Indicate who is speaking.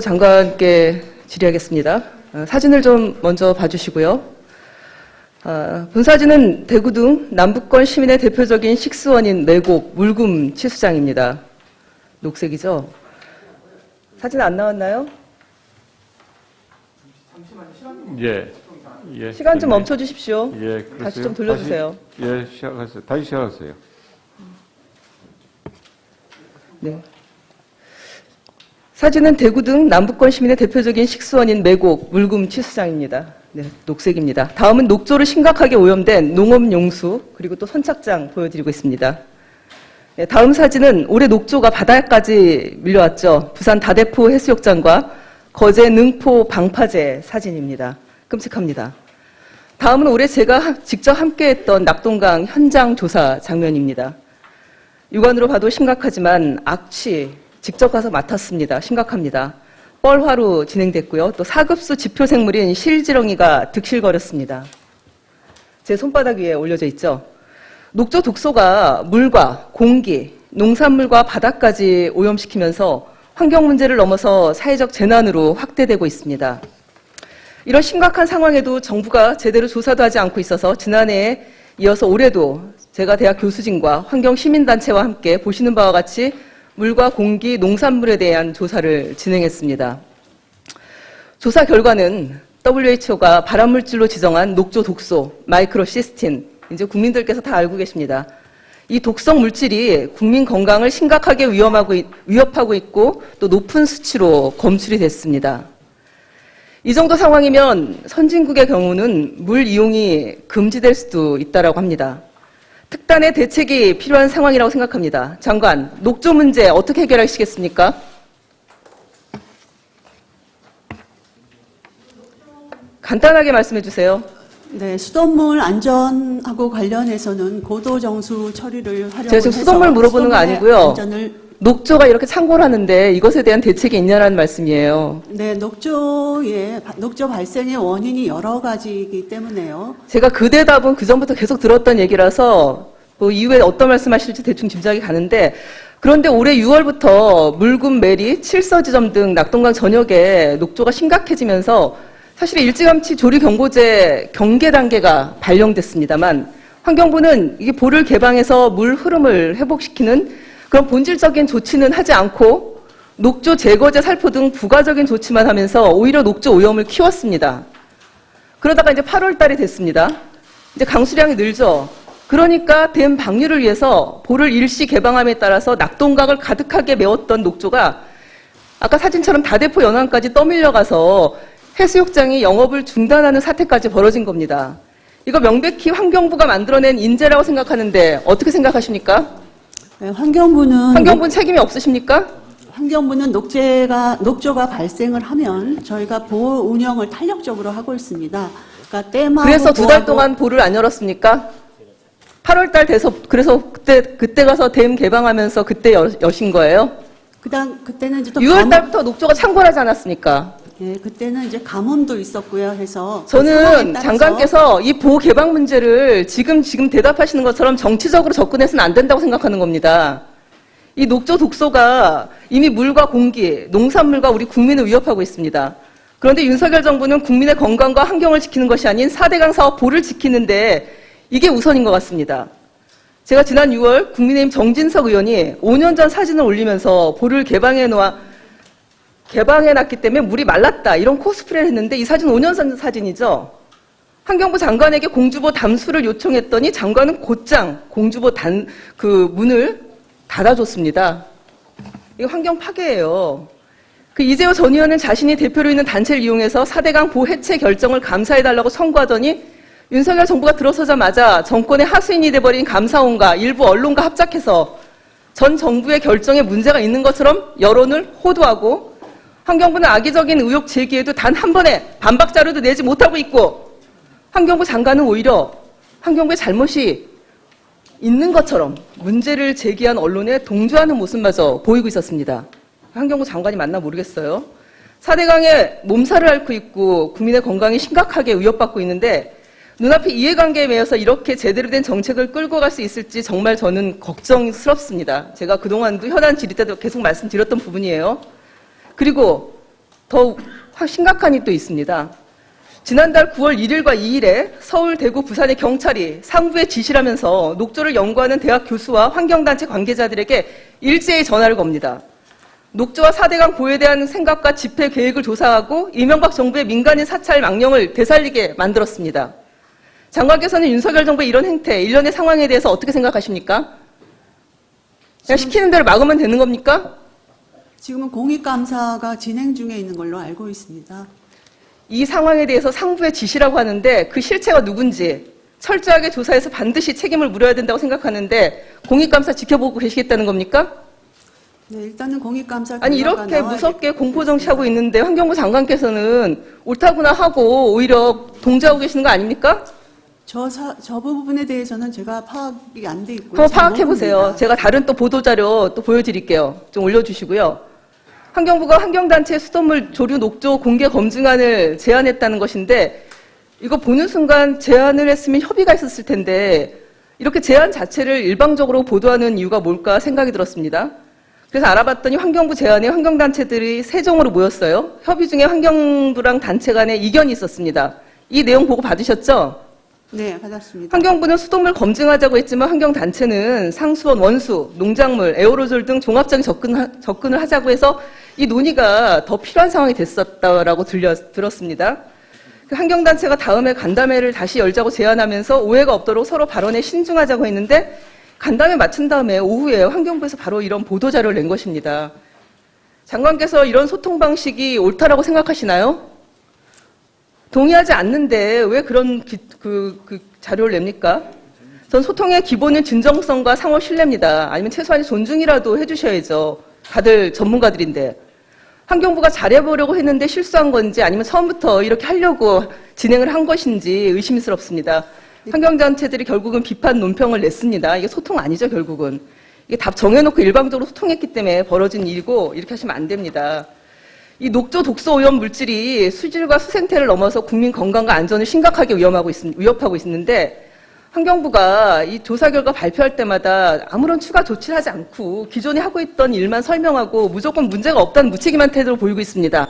Speaker 1: 장관께 질의하겠습니다. 사진을 좀 먼저 봐주시고요. 본 사진은 대구 등 남부권 시민의 대표적인 식수원인 매곡 물금 치수장입니다. 녹색이죠? 사진 안 나왔나요?
Speaker 2: 예.
Speaker 1: 시간 좀 멈춰 주십시오.
Speaker 2: 예,
Speaker 1: 다시 좀 돌려주세요.
Speaker 2: 시작하세요. 다시 시작하세요.
Speaker 1: 네. 사진은 대구 등 남부권 시민의 대표적인 식수원인 매곡 물금 치수장입니다. 네, 녹색입니다. 다음은 녹조로 심각하게 오염된 농업용수 그리고 또 선착장 보여드리고 있습니다. 네, 다음 사진은 올해 녹조가 바다까지 밀려왔죠. 부산 다대포 해수욕장과 거제 능포 방파제 사진입니다. 끔찍합니다. 다음은 올해 제가 직접 함께했던 낙동강 현장 조사 장면입니다. 육안으로 봐도 심각하지만 악취 직접 가서 맡았습니다. 심각합니다. 뻘화로 진행됐고요. 또 사급수 지표생물인 실지렁이가 득실거렸습니다. 제 손바닥 위에 올려져 있죠. 녹조 독소가 물과 공기, 농산물과 바다까지 오염시키면서 환경 문제를 넘어서 사회적 재난으로 확대되고 있습니다. 이런 심각한 상황에도 정부가 제대로 조사도 하지 않고 있어서 지난해에 이어서 올해도 제가 대학 교수진과 환경시민단체와 함께 보시는 바와 같이 물과 공기, 농산물에 대한 조사를 진행했습니다. 조사 결과는 WHO가 발암물질로 지정한 녹조 독소, 마이크로시스틴, 이제 국민들께서 다 알고 계십니다. 이 독성 물질이 국민 건강을 심각하게 위협하고 있고 또 높은 수치로 검출이 됐습니다. 이 정도 상황이면 선진국의 경우는 물 이용이 금지될 수도 있다고 합니다. 특단의 대책이 필요한 상황이라고 생각합니다. 장관, 녹조 문제 어떻게 해결하시겠습니까? 간단하게 말씀해 주세요.
Speaker 3: 네, 수돗물 안전하고 관련해서는 고도정수 처리를 하려고
Speaker 1: 제가 지금 수돗물 물어보는 거 아니고요. 녹조가 이렇게 창고를 하는데 이것에 대한 대책이 있냐는 말씀이에요.
Speaker 3: 네, 녹조 발생의 원인이 여러 가지이기 때문에요.
Speaker 1: 제가 그 대답은 그전부터 계속 들었던 얘기라서 뭐 이후에 어떤 말씀하실지 대충 짐작이 가는데, 그런데 올해 6월부터 물금, 매리, 칠서지점 등 낙동강 전역에 녹조가 심각해지면서 사실 일찌감치 조리경고제 경계 단계가 발령됐습니다만 환경부는 이게 보를 개방해서 물 흐름을 회복시키는 그런 본질적인 조치는 하지 않고 녹조 제거제 살포 등 부가적인 조치만 하면서 오히려 녹조 오염을 키웠습니다. 그러다가 이제 8월 달이 됐습니다. 이제 강수량이 늘죠. 그러니까 댐 방류를 위해서 보를 일시 개방함에 따라서 낙동강을 가득하게 메웠던 녹조가 아까 사진처럼 다대포 연안까지 떠밀려가서 해수욕장이 영업을 중단하는 사태까지 벌어진 겁니다. 이거 명백히 환경부가 만들어낸 인재라고 생각하는데 어떻게 생각하십니까?
Speaker 3: 네, 환경부는
Speaker 1: 책임이 없으십니까?
Speaker 3: 환경부는 녹조가 발생을 하면 저희가 보호 운영을 탄력적으로 하고 있습니다. 그러니까 댐하고
Speaker 1: 그래서 두 달 동안 보를 안 열었습니까? 8월 달 돼서 그래서 그때 가서 댐 개방하면서 그때 여신 거예요?
Speaker 3: 그때는 이제 또
Speaker 1: 6월 달부터 녹조가 창궐하지 않았습니까?
Speaker 3: 예, 그때는 이제 가뭄도 있었고요. 해서
Speaker 1: 저는 장관께서 이 보호 개방 문제를 지금 대답하시는 것처럼 정치적으로 접근해서는 안 된다고 생각하는 겁니다. 이 녹조 독소가 이미 물과 공기, 농산물과 우리 국민을 위협하고 있습니다. 그런데 윤석열 정부는 국민의 건강과 환경을 지키는 것이 아닌 4대강 사업 보를 지키는데 이게 우선인 것 같습니다. 제가 지난 6월 국민의힘 정진석 의원이 5년 전 사진을 올리면서 보를 개방해놨기 때문에 물이 말랐다 이런 코스프레를 했는데 이 사진 5년 전 사진이죠. 환경부 장관에게 공주보 담수를 요청했더니 장관은 곧장 공주보 문을 닫아줬습니다. 이거 환경 파괴예요. 이재호 전 의원은 자신이 대표로 있는 단체를 이용해서 4대강 보 해체 결정을 감사해달라고 청구하더니 윤석열 정부가 들어서자마자 정권의 하수인이 돼버린 감사원과 일부 언론과 합작해서 전 정부의 결정에 문제가 있는 것처럼 여론을 호도하고 환경부는 악의적인 의혹 제기에도 단 한 번의 반박 자료도 내지 못하고 있고 환경부 장관은 오히려 환경부의 잘못이 있는 것처럼 문제를 제기한 언론에 동조하는 모습마저 보이고 있었습니다. 환경부 장관이 맞나 모르겠어요. 4대강에 몸살을 앓고 있고 국민의 건강이 심각하게 위협받고 있는데 눈앞에 이해관계에 매여서 이렇게 제대로 된 정책을 끌고 갈 수 있을지 정말 저는 걱정스럽습니다. 제가 그동안도 현안 질의 때도 계속 말씀드렸던 부분이에요. 그리고 더 심각한 일도 있습니다. 지난달 9월 1일과 2일에 서울, 대구, 부산의 경찰이 상부에 지시를 하면서 녹조를 연구하는 대학 교수와 환경단체 관계자들에게 일제히 전화를 겁니다. 녹조와 4대강 보호에 대한 생각과 집회 계획을 조사하고 이명박 정부의 민간인 사찰 망령을 되살리게 만들었습니다. 장관께서는 윤석열 정부의 이런 행태, 일련의 상황에 대해서 어떻게 생각하십니까? 그냥 시키는 대로 막으면 되는 겁니까?
Speaker 3: 지금은 공익감사가 진행 중에 있는 걸로 알고 있습니다.
Speaker 1: 이 상황에 대해서 상부의 지시라고 하는데 그 실체가 누군지 철저하게 조사해서 반드시 책임을 물어야 된다고 생각하는데 공익감사 지켜보고 계시겠다는 겁니까?
Speaker 3: 네, 일단은 공익감사
Speaker 1: 아니
Speaker 3: 결과가
Speaker 1: 이렇게
Speaker 3: 나와야
Speaker 1: 무섭게
Speaker 3: 될 것
Speaker 1: 공포정치하고
Speaker 3: 같습니다.
Speaker 1: 있는데 환경부 장관께서는 옳다구나 하고 오히려 동조하고 계시는 거 아닙니까?
Speaker 3: 저 부분에 대해서는 제가 파악이 안 돼 있고요.
Speaker 1: 한번
Speaker 3: 잘
Speaker 1: 파악해보세요.
Speaker 3: 모릅니다.
Speaker 1: 제가 다른 또 보도자료 또 보여드릴게요. 좀 올려주시고요. 환경부가 환경단체 수돗물 조류 녹조 공개 검증안을 제안했다는 것인데 이거 보는 순간 제안을 했으면 협의가 있었을 텐데 이렇게 제안 자체를 일방적으로 보도하는 이유가 뭘까 생각이 들었습니다. 그래서 알아봤더니 환경부 제안에 환경단체들이 세종으로 모였어요. 협의 중에 환경부랑 단체 간에 이견이 있었습니다. 이 내용 보고 받으셨죠?
Speaker 3: 네, 받았습니다.
Speaker 1: 환경부는 수돗물 검증하자고 했지만 환경단체는 상수원, 원수, 농작물, 에어로졸 등 종합적인 접근을 하자고 해서 이 논의가 더 필요한 상황이 됐었다라고 들었습니다. 그 환경단체가 다음에 간담회를 다시 열자고 제안하면서 오해가 없도록 서로 발언에 신중하자고 했는데 간담회 마친 다음에 오후에 환경부에서 바로 이런 보도자료를 낸 것입니다. 장관께서 이런 소통 방식이 옳다라고 생각하시나요? 동의하지 않는데 왜 그런 자료를 냅니까? 전 소통의 기본은 진정성과 상호 신뢰입니다. 아니면 최소한 존중이라도 해주셔야죠. 다들 전문가들인데. 환경부가 잘해보려고 했는데 실수한 건지 아니면 처음부터 이렇게 하려고 진행을 한 것인지 의심스럽습니다. 환경단체들이 결국은 비판 논평을 냈습니다. 이게 소통 아니죠, 결국은. 이게 답 정해놓고 일방적으로 소통했기 때문에 벌어진 일이고 이렇게 하시면 안 됩니다. 이 녹조 독소 오염 물질이 수질과 수생태를 넘어서 국민 건강과 안전을 심각하게 위협하고 있는데 환경부가 이 조사 결과 발표할 때마다 아무런 추가 조치를 하지 않고 기존에 하고 있던 일만 설명하고 무조건 문제가 없다는 무책임한 태도를 보이고 있습니다.